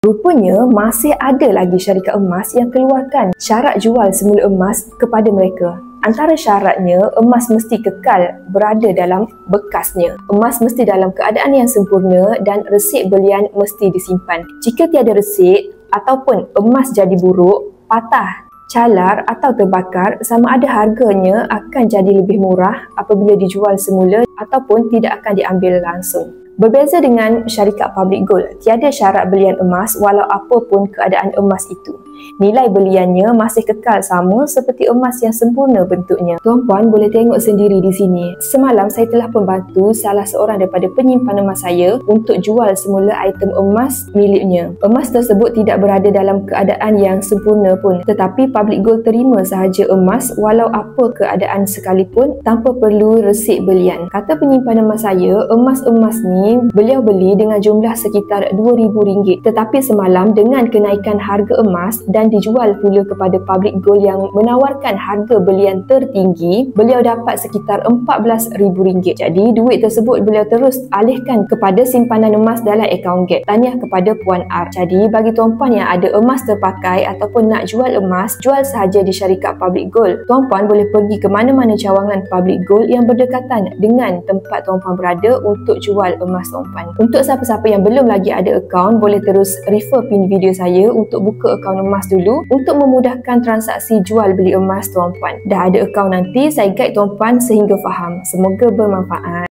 Rupanya masih ada lagi syarikat emas yang keluarkan syarat jual semula emas kepada mereka. Antara syaratnya, emas mesti kekal berada dalam bekasnya. Emas mesti dalam keadaan yang sempurna dan resit belian mesti disimpan. Jika tiada resit ataupun emas jadi buruk, patah, calar atau terbakar, sama ada harganya akan jadi lebih murah apabila dijual semula ataupun tidak akan diambil langsung. Berbeza dengan syarikat public gold, tiada syarat belian emas walau apapun keadaan emas itu. Nilai beliannya masih kekal sama seperti emas yang sempurna bentuknya. Tuan-puan boleh tengok sendiri di sini. Semalam saya telah membantu salah seorang daripada penyimpan emas saya untuk jual semula item emas miliknya. Emas tersebut tidak berada dalam keadaan yang sempurna pun, tetapi public gold terima sahaja emas walau apa keadaan sekalipun tanpa perlu resit belian. Kata penyimpan emas saya, emas-emas ni beliau beli dengan jumlah sekitar RM2,000, tetapi semalam dengan kenaikan harga emas dan dijual pula kepada public gold yang menawarkan harga belian tertinggi, beliau dapat sekitar RM14,000. Jadi duit tersebut beliau terus alihkan kepada simpanan emas dalam akaun Gap. Tahniah kepada Puan R. Jadi bagi tuan-puan yang ada emas terpakai ataupun nak jual emas, jual sahaja di syarikat public gold. Tuan-puan boleh pergi ke mana-mana cawangan public gold yang berdekatan dengan tempat tuan-puan berada untuk jual emas tuan-puan. Untuk siapa-siapa yang belum lagi ada akaun, boleh terus refer pin video saya untuk buka akaun emas dulu untuk memudahkan transaksi jual beli emas tuan-puan. Dah ada akaun nanti, saya guide tuan-puan sehingga faham. Semoga bermanfaat.